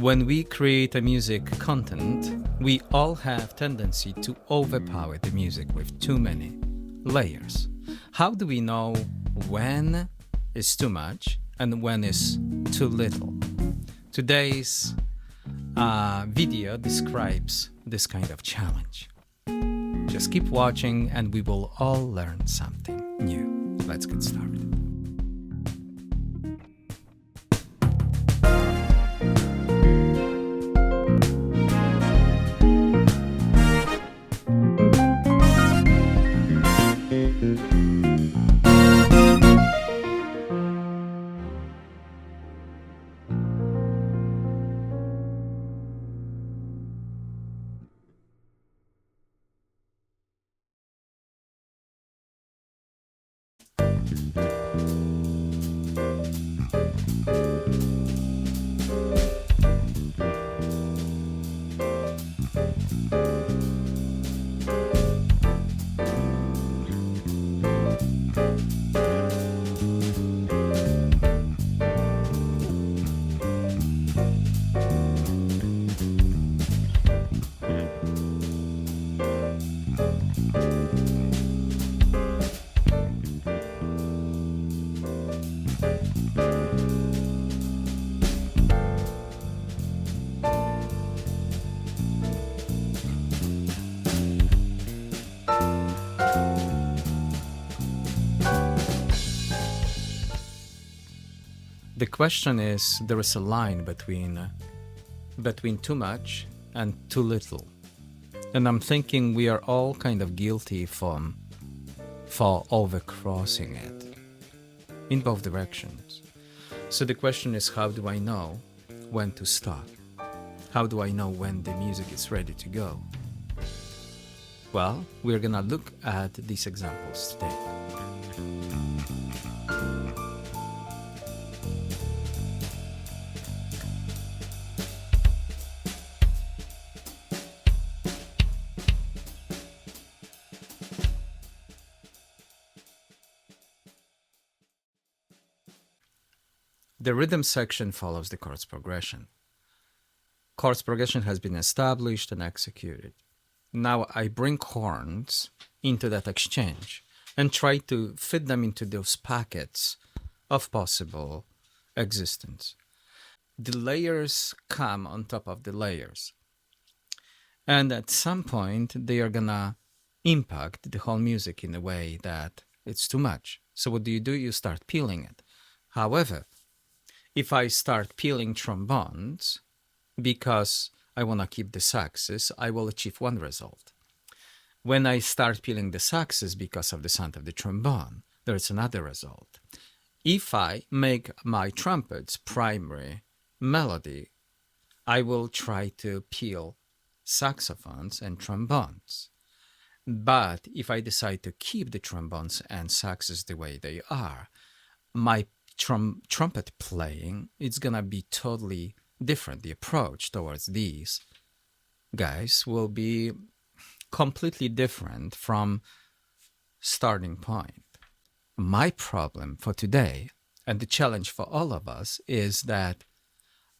When we create a music content, we all have tendency to overpower the music with too many layers. How do we know when is too much and when is too little? Today's video describes this kind of challenge. Just keep watching and we will all learn something new. Let's get started. The question is, there is a line between too much and too little. And I'm thinking we are all kind of guilty for overcrossing it in both directions. So the question is, how do I know when to stop? How do I know when the music is ready to go? Well, we're gonna look at these examples today. The rhythm section follows the chords progression. Chords progression has been established and executed. Now I bring horns into that exchange and try to fit them into those packets of possible existence. The layers come on top of the layers. And at some point, they are gonna impact the whole music in a way that it's too much. So what do? You start peeling it. However, if I start peeling trombones because I want to keep the saxes, I will achieve one result. When I start peeling the saxes because of the sound of the trombone, there is another result. If I make my trumpets primary melody, I will try to peel saxophones and trombones. But if I decide to keep the trombones and saxes the way they are, my trumpet playing, it's gonna be totally different. The approach towards these guys will be completely different from starting point. My problem for today, and the challenge for all of us, is that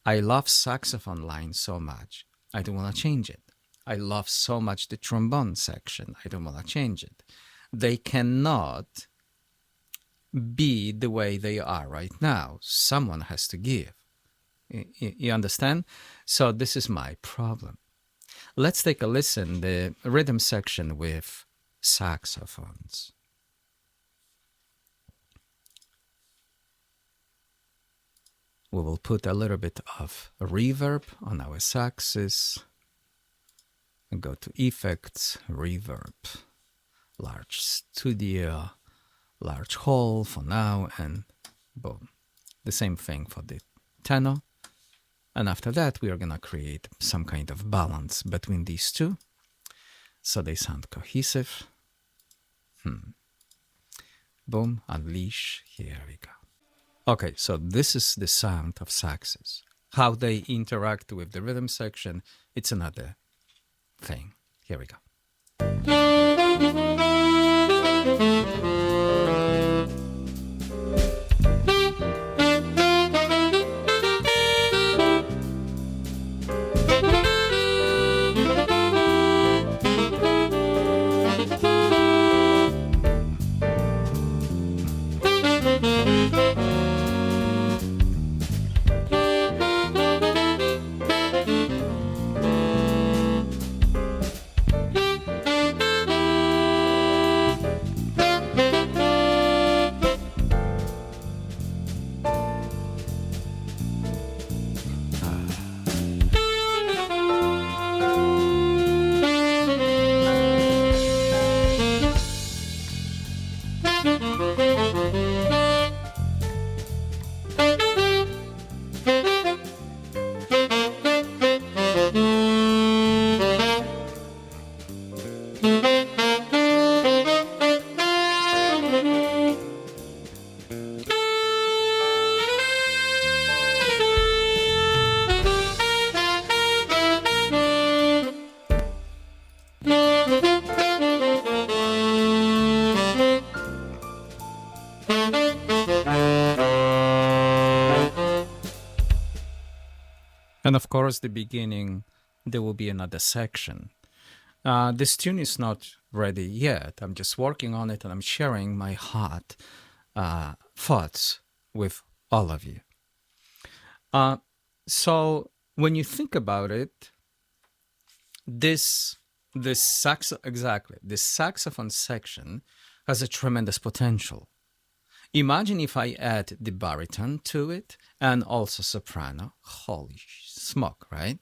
I love saxophone line so much, I don't want to change it. I love so much the trombone section, I don't want to change it. They cannot be the way they are right now. Someone has to give. You understand? So this is my problem. Let's take a listen, the rhythm section with saxophones. We will put a little bit of reverb on our saxes and go to Effects, Reverb, Large Studio, Large hole for now, and boom. The same thing for the tenor. And after that, we are going to create some kind of balance between these two, so they sound cohesive. Boom, unleash, here we go. Okay, so this is the sound of saxes. How they interact with the rhythm section, it's another thing. Here we go. And of course, the beginning, there will be another section. This tune is not ready yet. I'm just working on it, and I'm sharing my heart thoughts with all of you. So when you think about it, this saxophone section has a tremendous potential. Imagine if I add the baritone to it and also soprano. Holy smoke, right?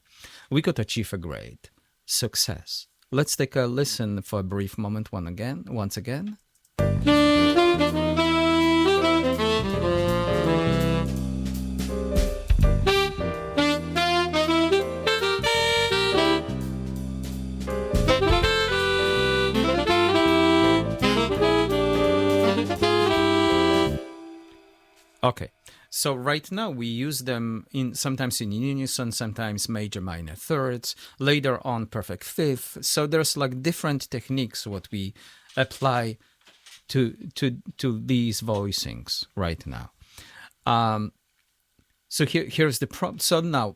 We could achieve a great success. Let's take a listen for a brief moment once again. Okay, so right now we use them sometimes in unison, sometimes major minor thirds, later on perfect fifth. So there's like different techniques what we apply to these voicings right now. So here's the problem. So now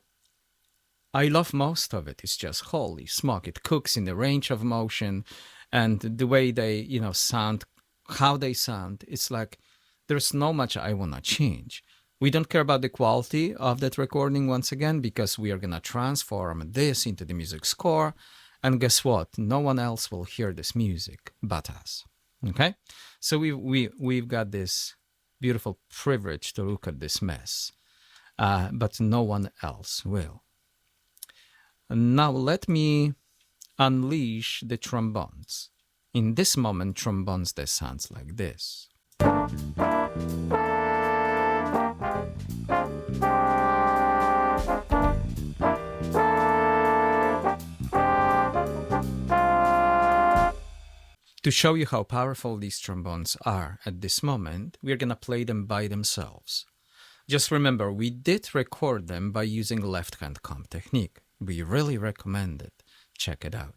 I love most of it. It's just holy smoke. It cooks in the range of motion and the way they sound, how they sound. It's like there's no much I want to change. We don't care about the quality of that recording once again, because we are going to transform this into the music score. And guess what? No one else will hear this music but us. Okay? So we've got this beautiful privilege to look at this mess, but no one else will. And now let me unleash the trombones. In this moment, trombones, they sounds like this. To show you how powerful these trombones are at this moment, we're going to play them by themselves. Just remember, we did record them by using left-hand comp technique. We really recommend it. Check it out.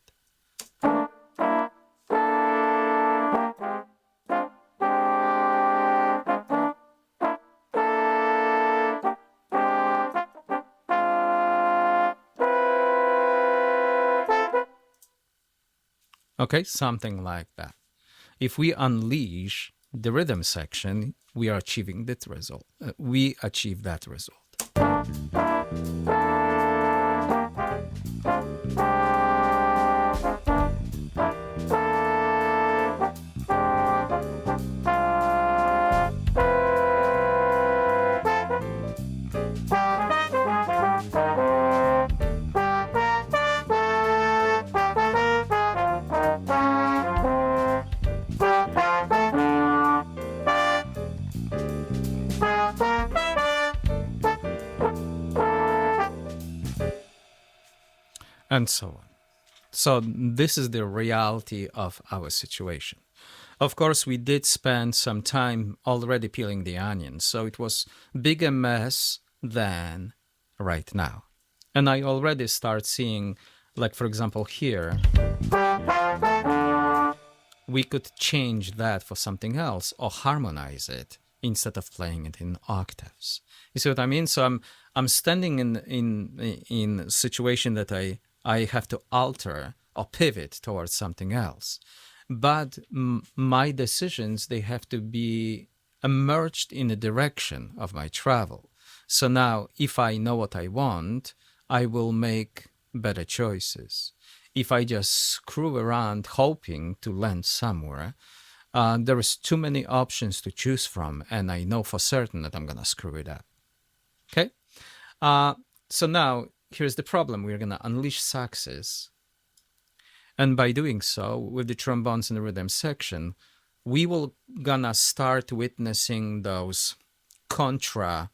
Okay, something like that. If we unleash the rhythm section, we are achieving that result. We achieve that result. And so on. So this is the reality of our situation. Of course, we did spend some time already peeling the onion, so it was bigger mess than right now. And I already start seeing, like for example here, we could change that for something else or harmonize it instead of playing it in octaves. You see what I mean? So I'm standing in a situation that I have to alter or pivot towards something else. But my decisions, they have to be emerged in the direction of my travel. So now, if I know what I want, I will make better choices. If I just screw around hoping to land somewhere, there is too many options to choose from, and I know for certain that I'm going to screw it up. Okay? So now, here's the problem. We're going to unleash saxes. And by doing so, with the trombones in the rhythm section, we will gonna start witnessing those contra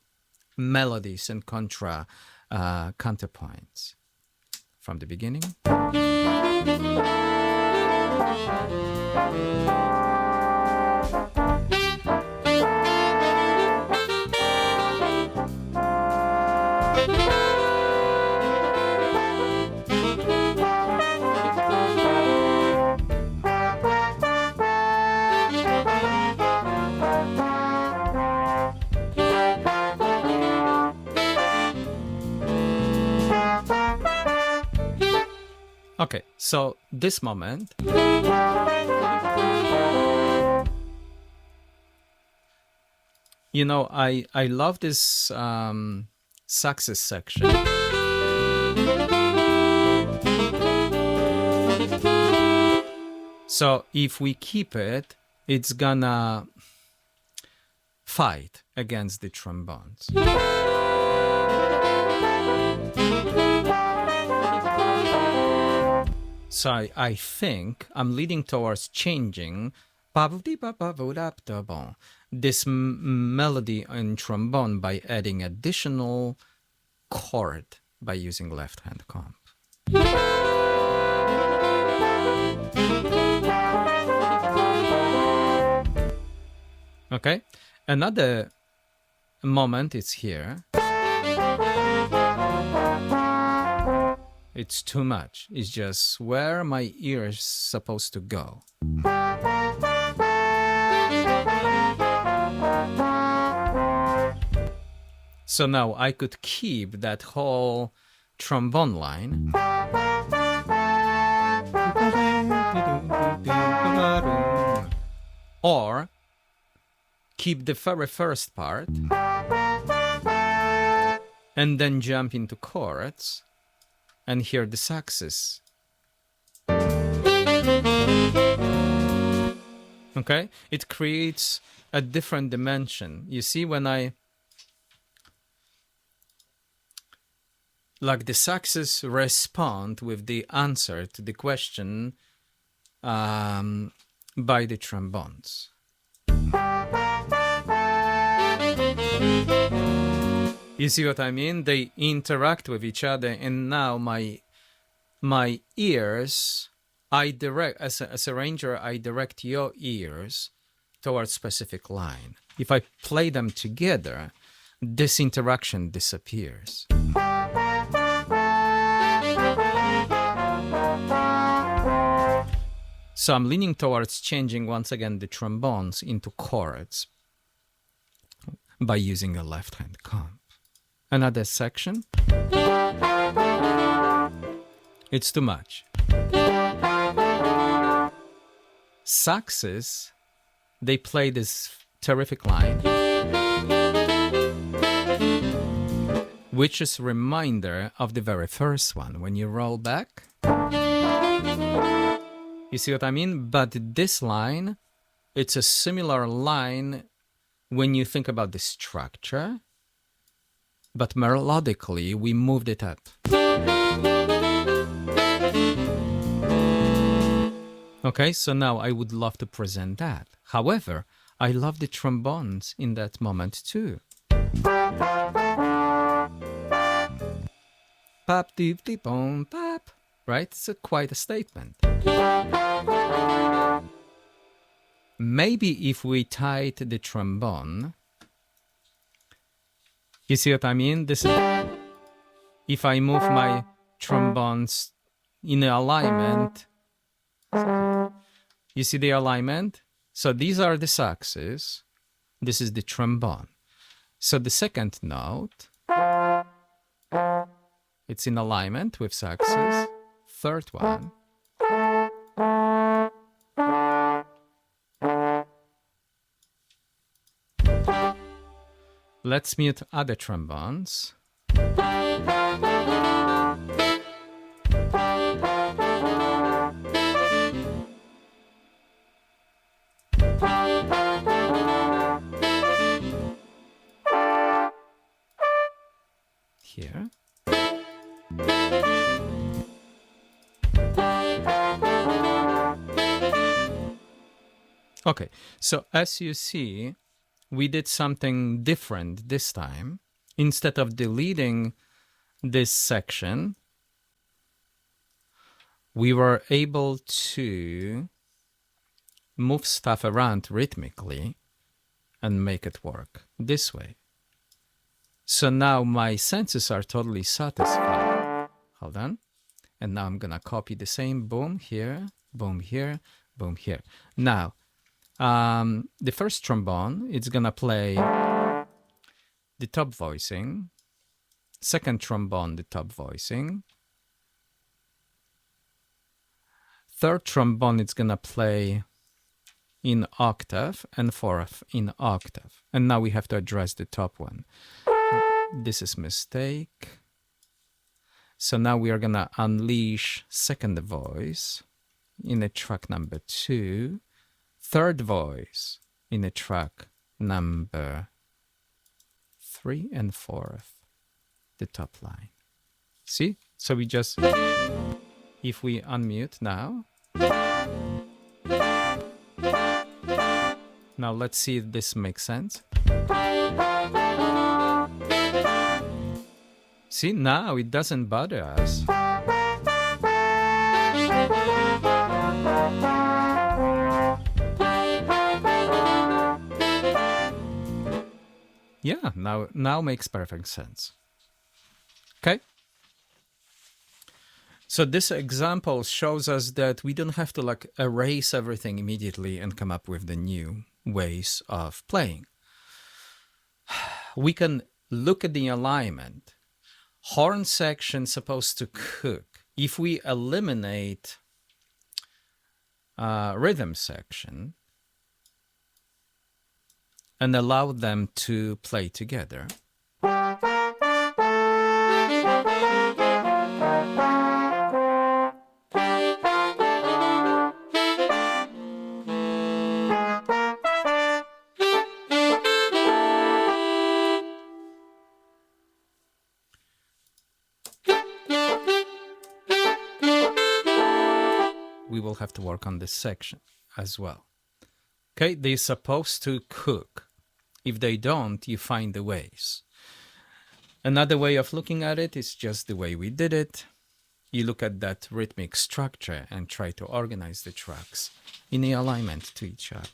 melodies and contra counterpoints. From the beginning. Okay, so this moment, you know, I love this Saxes section. So if we keep it, it's gonna fight against the trombones. So I think I'm leading towards changing this melody in trombone by adding additional chord by using left hand comp. Okay, another moment is here. It's too much. It's just where my ear is supposed to go. So now I could keep that whole trombone line. Or keep the very first part and then jump into chords and hear the saxes. Okay? It creates a different dimension. You see, when like the saxes respond with the answer to the question by the trombones. You see what I mean? They interact with each other, and now my ears, I direct, as a arranger, I direct your ears towards a specific line. If I play them together, this interaction disappears. So I'm leaning towards changing once again the trombones into chords by using a left hand comp. Another section. It's too much. Saxes, they play this terrific line, which is a reminder of the very first one. When you roll back, you see what I mean? But this line, it's a similar line when you think about the structure, but melodically, we moved it up. Okay, so now I would love to present that. However, I love the trombones in that moment too. Pop, deep, deep, boom, pop. Right? It's quite a statement. Maybe if we tied the trombone, you see what I mean? This is, if I move my trombones in alignment, you see the alignment? So these are the saxes, this is the trombone. So the second note, it's in alignment with saxes. Third one, let's mute other trombones. Here. Okay, so as you see, we did something different this time. Instead of deleting this section, we were able to move stuff around rhythmically and make it work this way. So now my senses are totally satisfied. Hold on. And now I'm gonna copy the same boom here, boom here, boom here. Now, the first trombone, it's gonna play the top voicing. Second trombone, the top voicing. third trombone is gonna play in octave and fourth in octave. And now we have to address the top one. This is mistake. So now we are gonna unleash second voice in a track number 2, third voice in a track number 3, and fourth, the top line. See? So we just, if we unmute now, now let's see if this makes sense. See, now it doesn't bother us. Yeah, now makes perfect sense. Okay? So this example shows us that we don't have to like erase everything immediately and come up with the new ways of playing. We can look at the alignment. Horn section supposed to cook. If we eliminate rhythm section and allow them to play together, we will have to work on this section as well. Okay, they're supposed to cook. If they don't, you find the ways. Another way of looking at it is just the way we did it. You look at that rhythmic structure and try to organize the tracks in the alignment to each other.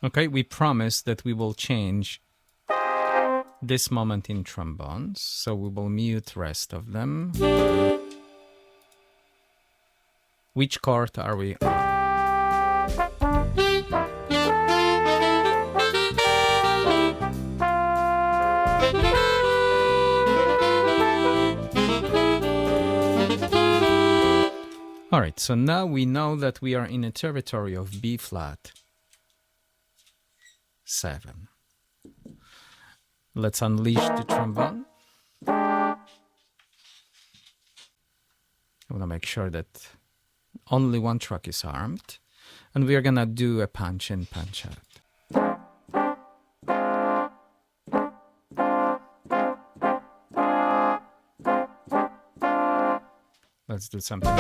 Okay, we promise that we will change this moment in trombones, so we will mute rest of them. Which chord are we on? All right, so now we know that we are in a territory of B flat 7. Let's unleash the trombone. I want to make sure that only one track is armed, and we are gonna do a punch in, punch out. Let's do something.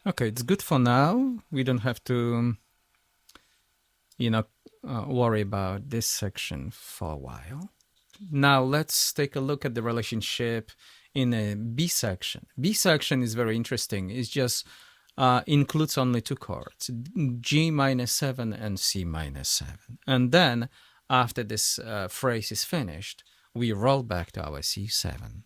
Okay, it's good for now. We don't have to, worry about this section for a while. Now let's take a look at the relationship in a B section. B section is very interesting. It just includes only 2 chords, G minus 7 and C minus 7. And then after this phrase is finished, we roll back to our C7.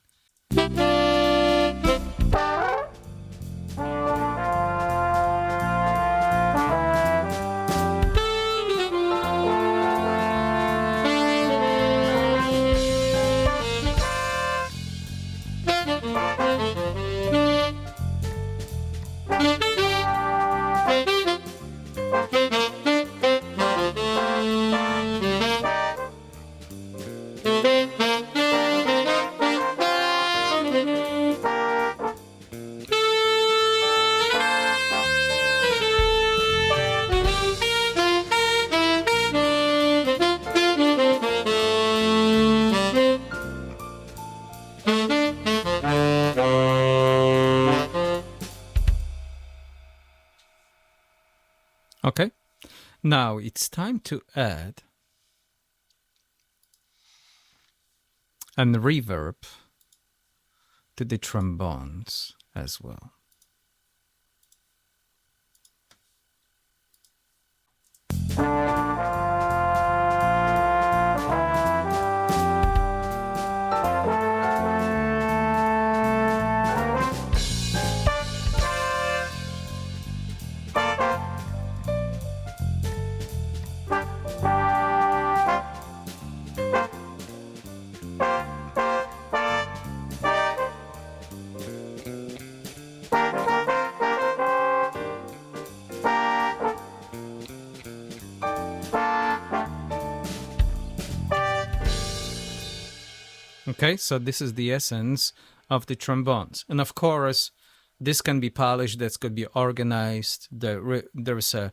Okay, Now it's time to add and reverb to the trombones as well. Okay, so this is the essence of the trombones. And of course, this can be polished, this could be organized, there's a,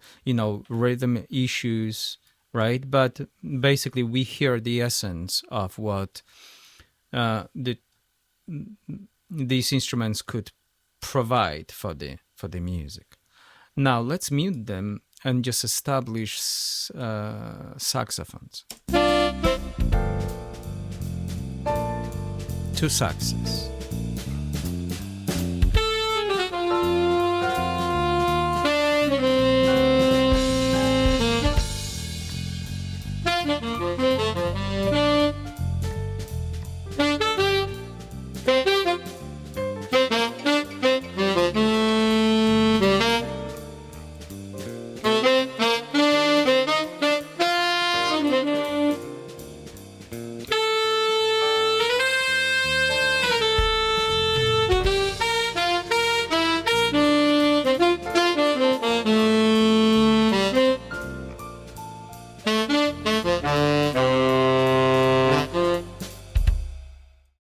rhythm issues, right? But basically we hear the essence of what these instruments could provide for the music. Now let's mute them and just establish saxophones. 2 saxes.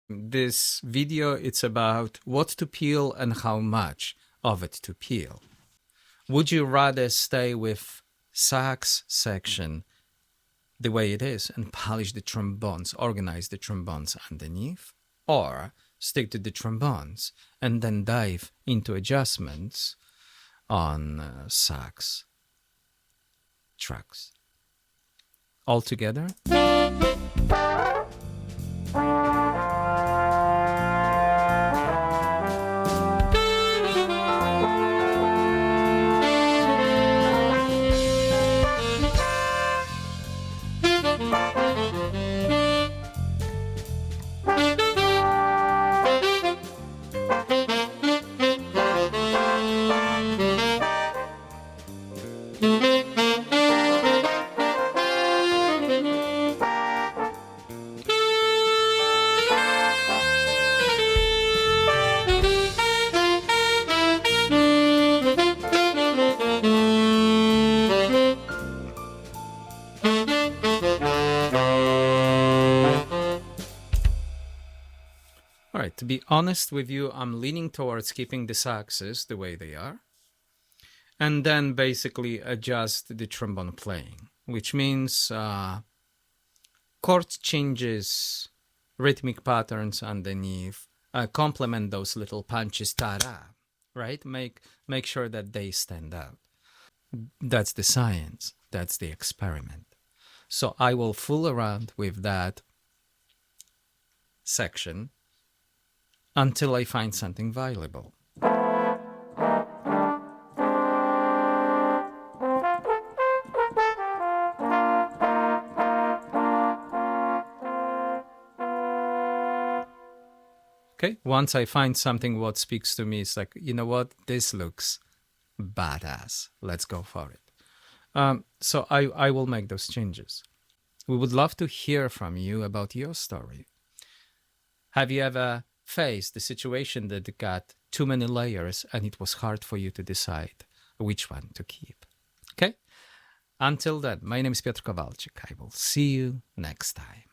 This video, it's about what to peel and how much of it to peel. Would you rather stay with sax section the way it is and polish the trombones, organize the trombones underneath, or stick to the trombones and then dive into adjustments on sax tracks? All together? All right, to be honest with you, I'm leaning towards keeping the saxes the way they are, and then basically adjust the trombone playing, which means chord changes, rhythmic patterns underneath, complement those little punches, ta-da, right? Make sure that they stand out. That's the science, that's the experiment. So I will fool around with that section until I find something valuable. Okay, once I find something what speaks to me, it's like, you know what, this looks badass. Let's go for it. So I will make those changes. We would love to hear from you about your story. Have you ever faced the situation that got too many layers and it was hard for you to decide which one to keep? Okay? Until then, my name is Piotr Kowalczyk. I will see you next time.